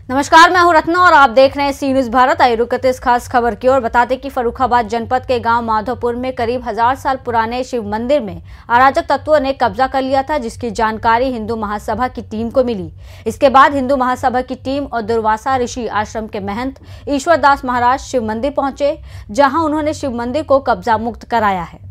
नमस्कार, मैं हूं रत्ना और आप देख रहे हैं सी न्यूज भारत। आइए रुक करते इस खास खबर की ओर। बता दें कि फर्रुखाबाद जनपद के गांव माधोपुर में करीब 1000 साल पुराने शिव मंदिर में अराजक तत्वों ने कब्जा कर लिया था, जिसकी जानकारी हिंदू महासभा की टीम को मिली। इसके बाद हिंदू महासभा की टीम और दुर्वासा ऋषि आश्रम के महंत ईश्वरदास महाराज शिव मंदिर पहुंचे, जहां उन्होंने शिव मंदिर को कब्जा मुक्त कराया है।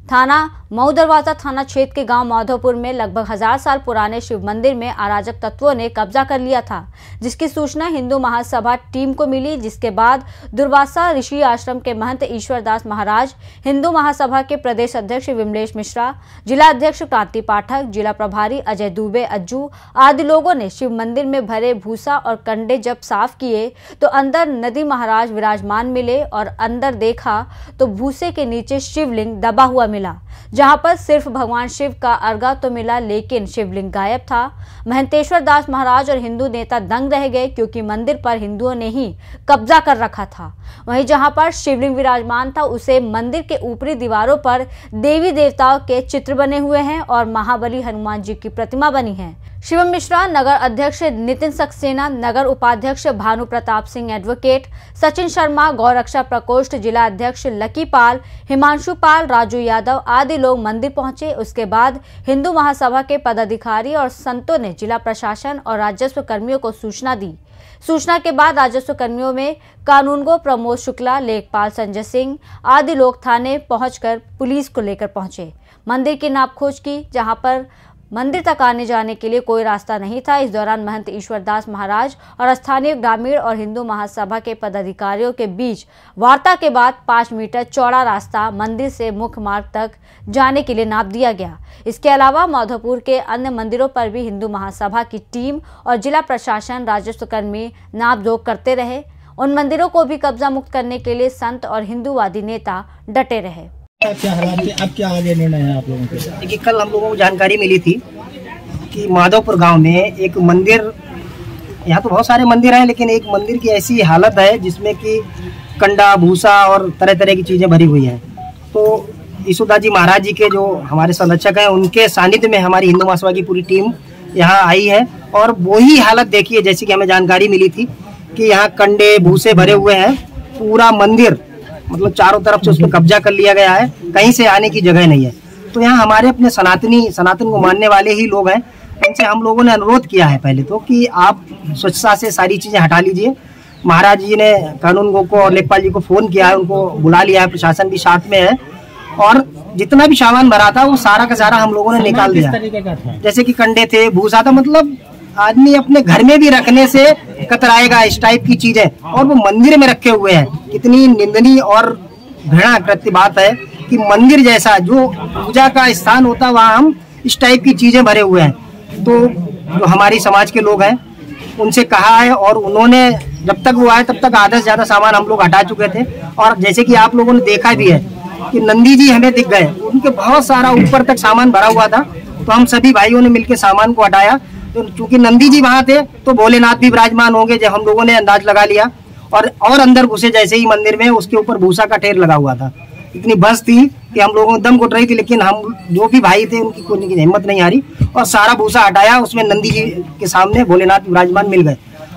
थाना मऊ दरवाजा थाना क्षेत्र के गांव माधोपुर में लगभग 1000 साल पुराने शिव मंदिर में अराजक तत्वों ने कब्जा कर लिया था, जिसकी सूचना हिंदू महासभा टीम को मिली। जिसके बाद दुर्वासा ऋषि आश्रम के महंत ईश्वरदास महाराज, हिंदू महासभा के प्रदेश अध्यक्ष विमलेश मिश्रा, जिला अध्यक्ष क्रांति पाठक, जिला प्रभारी अजय दुबे अज्जू आदि लोगों ने शिव मंदिर में भरे भूसा और कंडे जब साफ किए तो अंदर नदी महाराज विराजमान मिले और अंदर देखा तो भूसे के नीचे शिवलिंग दबा हुआ मिला, जहां पर सिर्फ भगवान शिव का अर्घा तो मिला, लेकिन शिवलिंग गायब था। महंतेश्वर दास महाराज और हिंदू नेता दंग रह गए, क्योंकि मंदिर पर हिंदुओं ने ही कब्जा कर रखा था। वहीं जहां पर शिवलिंग विराजमान था, उसे मंदिर के ऊपरी दीवारों पर देवी देवताओं के चित्र बने हुए हैं और महाबली हनुमान जी की प्रतिमा बनी है। शिवम मिश्रा, नगर अध्यक्ष नितिन सक्सेना, नगर उपाध्यक्ष भानु प्रताप सिंह एडवोकेट, सचिन शर्मा, गौरक्षा प्रकोष्ठ जिला अध्यक्ष लकी पाल, हिमांशु पाल, राजू यादव आदि लोग मंदिर पहुंचे। उसके बाद हिंदू महासभा के पदाधिकारी और संतों ने जिला प्रशासन और राजस्व कर्मियों को सूचना दी। सूचना के बाद राजस्व कर्मियों में कानूनगो प्रमोद शुक्ला, लेखपाल संजय सिंह आदि लोग थाने पहुंचकर पुलिस को लेकर पहुंचे। मंदिर की नापखोज की, जहां पर मंदिर तक आने जाने के लिए कोई रास्ता नहीं था। इस दौरान महंत ईश्वरदास महाराज और स्थानीय ग्रामीण और हिंदू महासभा के पदाधिकारियों के बीच वार्ता के बाद 5 मीटर चौड़ा रास्ता मंदिर से मुख्य मार्ग तक जाने के लिए नाप दिया गया। इसके अलावा माधोपुर के अन्य मंदिरों पर भी हिंदू महासभा की टीम और जिला प्रशासन, राजस्व कर्मी नापजोख करते रहे। उन मंदिरों को भी कब्जा मुक्त करने के लिए संत और हिंदूवादी नेता डटे रहे। क्या हालात थे, अब क्या आगे निर्णय है आप लोगों के? देखिए, कल हम लोगों को जानकारी मिली थी कि माधोपुर गांव में एक मंदिर, यहाँ तो बहुत सारे मंदिर हैं, लेकिन एक मंदिर की ऐसी हालत है जिसमें कि कंडा, भूसा और तरह तरह की चीज़ें भरी हुई हैं। तो ईश्वरदास जी महाराज जी के जो हमारे संरक्षक हैं, उनके सानिध्य में हमारी हिंदू महासभा की पूरी टीम यहाँ आई है और वही हालत देखी है जैसी कि हमें जानकारी मिली थी कि यहाँ कंडे भूसे भरे हुए हैं। पूरा मंदिर मतलब चारों तरफ से उस पर कब्जा कर लिया गया है, कहीं से आने की जगह नहीं है। तो यहाँ हमारे अपने सनातन को मानने वाले ही लोग हैं, उनसे हम लोगों ने अनुरोध किया है पहले तो कि आप स्वच्छता से सारी चीजें हटा लीजिए। महाराज जी ने कानूनगो को और लेखपाल जी को फोन किया है, उनको बुला लिया है, प्रशासन भी साथ में है और जितना भी सामान भरा था वो सारा का सारा हम लोगों ने निकाल दिया। जैसे कि कंडे थे, भूसा था, मतलब आदमी अपने घर में भी रखने से कतराएगा इस टाइप की चीजें, और वो मंदिर में रखे हुए हैं। कितनी निंदनीय और घृणा कृत्य बात है कि मंदिर जैसा जो पूजा का स्थान होता है वहाँ हम इस टाइप की चीजें भरे हुए हैं। तो जो हमारी समाज के लोग हैं उनसे कहा है और उन्होंने जब तक वो आए तब तक आधा से ज्यादा सामान हम लोग हटा चुके थे। और जैसे कि आप लोगों ने देखा भी है कि नंदी जी हमें दिख गए, उनके बहुत सारा ऊपर तक सामान भरा हुआ था, तो हम सभी भाइयों ने मिलकर सामान को हटाया। तो चूंकि नंदी जी वहां थे तो भोलेनाथ भी विराजमान होंगे, जो हम लोगों ने अंदाज लगा लिया। और अंदर घुसे जैसे ही मंदिर में, उसके ऊपर भूसा का ढेर लगा हुआ था। इतनी बस थी कि हम लोगों को दम घुट रही थी, लेकिन हम जो भी भाई थे उनकी कोई हिम्मत नहीं आ रही और सारा भूसा हटाया। उसमें नंदी जी के सामने भोलेनाथ विराजमान मिल गए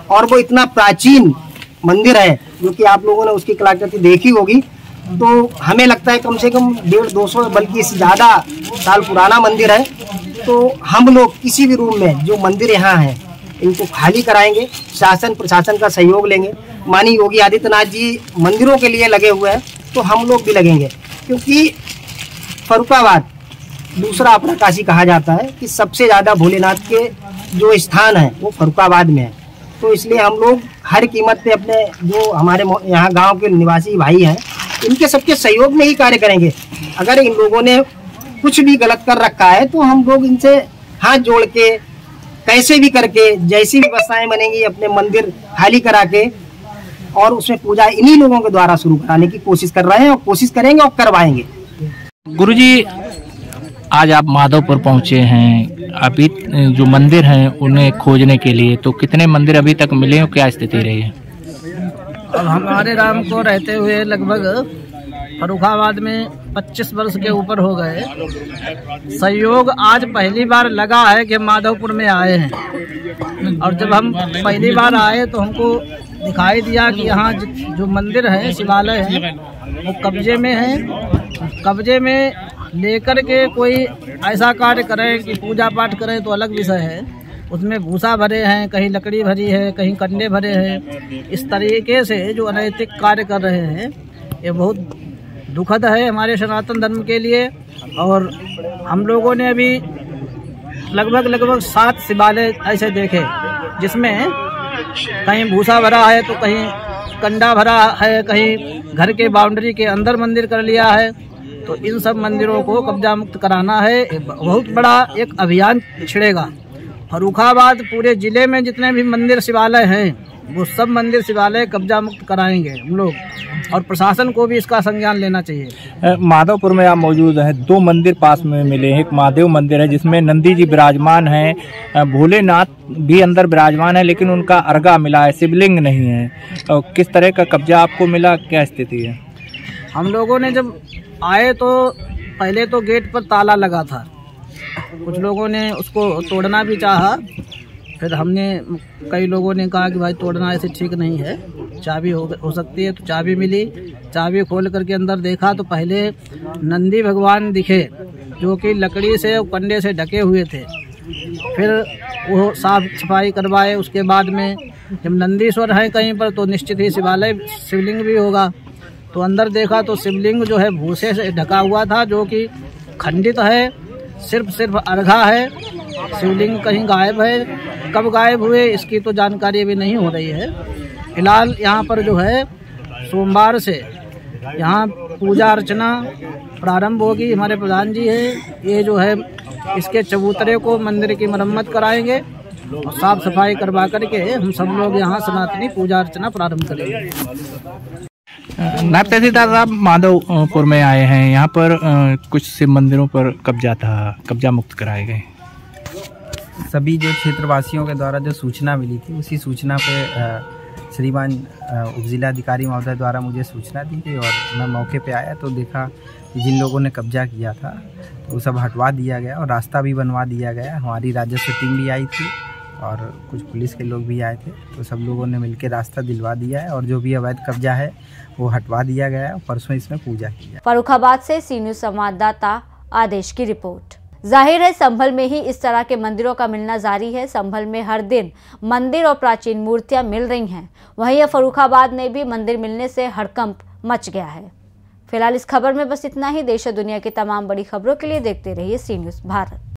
और वो इतना प्राचीन मंदिर है जो कि आप लोगों ने उसकी कलाकृति देखी होगी। तो हमें लगता है कम से कम 150-200 बल्कि इससे ज्यादा साल पुराना मंदिर है। तो हम लोग किसी भी रूम में जो मंदिर यहाँ है इनको खाली कराएंगे, शासन प्रशासन का सहयोग लेंगे। माननीय योगी आदित्यनाथ जी मंदिरों के लिए लगे हुए हैं तो हम लोग भी लगेंगे, क्योंकि फर्रुखाबाद दूसरा अपना काशी कहा जाता है कि सबसे ज्यादा भोलेनाथ के जो स्थान है वो फर्रुखाबाद में है। तो इसलिए हम लोग हर कीमत पे अपने जो हमारे यहाँ गांव के निवासी भाई हैं इनके सबके सहयोग में ही कार्य करेंगे। अगर इन लोगों ने कुछ भी गलत कर रखा है तो हम लोग इनसे हाथ जोड़ के कैसे भी करके जैसी व्यवस्थाएं बनेंगी अपने मंदिर खाली करा के और उसमें पूजा इन्हीं लोगों के द्वारा शुरू कराने की कोशिश कर रहे हैं और कोशिश करेंगे और करवाएंगे। गुरुजी, आज आप माधोपुर पहुंचे हैं, अभी जो मंदिर हैं उन्हें खोजने के लिए, तो कितने मंदिर अभी तक मिले और क्या स्थिति रही है? अब हमारे राम को रहते हुए लगभग फर्रुखाबाद में 25 वर्ष के ऊपर हो गए। सहयोग आज पहली बार लगा है कि माधोपुर में आए हैं, और जब हम पहली बार आए तो हमको दिखाई दिया कि यहाँ जो मंदिर है, शिवालय है, वो कब्जे में है। कब्जे में लेकर के कोई ऐसा कार्य करें कि पूजा पाठ करें तो अलग विषय है, उसमें भूसा भरे हैं, कहीं लकड़ी भरी है, कहीं कंडे भरे हैं। इस तरीके से जो अनैतिक कार्य कर रहे हैं, ये बहुत दुखद है हमारे सनातन धर्म के लिए। और हम लोगों ने अभी लगभग 7 शिवालय ऐसे देखे जिसमें कहीं भूसा भरा है तो कहीं कंडा भरा है, कहीं घर के बाउंड्री के अंदर मंदिर कर लिया है। तो इन सब मंदिरों को कब्जा मुक्त कराना है। बहुत बड़ा एक अभियान छिड़ेगा। फर्रुखाबाद पूरे जिले में जितने भी मंदिर शिवालय हैं, वो सब मंदिर शिवालय कब्जा मुक्त कराएंगे हम लोग, और प्रशासन को भी इसका संज्ञान लेना चाहिए। माधोपुर में आप मौजूद हैं, 2 मंदिर पास में मिले हैं। एक महादेव मंदिर है जिसमें नंदी जी विराजमान हैं, भोलेनाथ भी अंदर विराजमान है, लेकिन उनका अर्घा मिला है, शिवलिंग नहीं है। किस तरह का कब्जा आपको मिला, क्या स्थिति है? हम लोगों ने जब आए तो पहले तो गेट पर ताला लगा था, कुछ लोगों ने उसको तोड़ना भी चाहा। फिर हमने, कई लोगों ने कहा कि भाई तोड़ना ऐसे ठीक नहीं है, चाबी हो सकती है, तो चाबी मिली। चाबी खोल करके अंदर देखा तो पहले नंदी भगवान दिखे जो कि लकड़ी से और कंडे से ढके हुए थे। फिर वो साफ सफाई करवाए। उसके बाद में जब नंदीश्वर है कहीं पर तो निश्चित ही शिवालय शिवलिंग भी होगा। तो अंदर देखा तो शिवलिंग जो है भूसे से ढका हुआ था, जो कि खंडित है, सिर्फ अर्घा है। शिवलिंग कहीं गायब है, कब गायब हुए इसकी तो जानकारी अभी नहीं हो रही है। फिलहाल यहाँ पर जो है सोमवार से यहाँ पूजा अर्चना प्रारंभ होगी। हमारे प्रधान जी हैं, ये जो है इसके चबूतरे को मंदिर की मरम्मत कराएंगे और साफ सफाई करवा करके हम सब लोग यहाँ सनातनी पूजा अर्चना प्रारंभ करेंगे। नायब तहसीलदार साहब, माधोपुर में आए हैं, यहाँ पर कुछ शिव मंदिरों पर कब्जा मुक्त कराए गए। सभी जो क्षेत्रवासियों के द्वारा जो सूचना मिली थी, उसी सूचना पे श्रीमान उपजिलाधिकारी महोदय द्वारा मुझे सूचना दी गई और मैं मौके पे आया तो देखा कि जिन लोगों ने कब्जा किया था तो वो सब हटवा दिया गया और रास्ता भी बनवा दिया गया। हमारी राजस्व टीम भी आई थी और कुछ पुलिस के लोग भी आए थे, तो सब लोगों ने मिलकर रास्ता दिलवा दिया है और जो भी अवैध कब्जा है वो हटवा दिया गया है। परसों इसमें पूजा की है। फर्रुखाबाद से सी न्यूज़ संवाददाता आदेश की रिपोर्ट। जाहिर है संभल में ही इस तरह के मंदिरों का मिलना जारी है। संभल में हर दिन मंदिर और प्राचीन मूर्तियां मिल रही हैं, वहीं फर्रुखाबाद में भी मंदिर मिलने से हड़कंप मच गया है। फिलहाल इस खबर में बस इतना ही। देश और दुनिया की तमाम बड़ी खबरों के लिए देखते रहिए सी न्यूज़ भारत।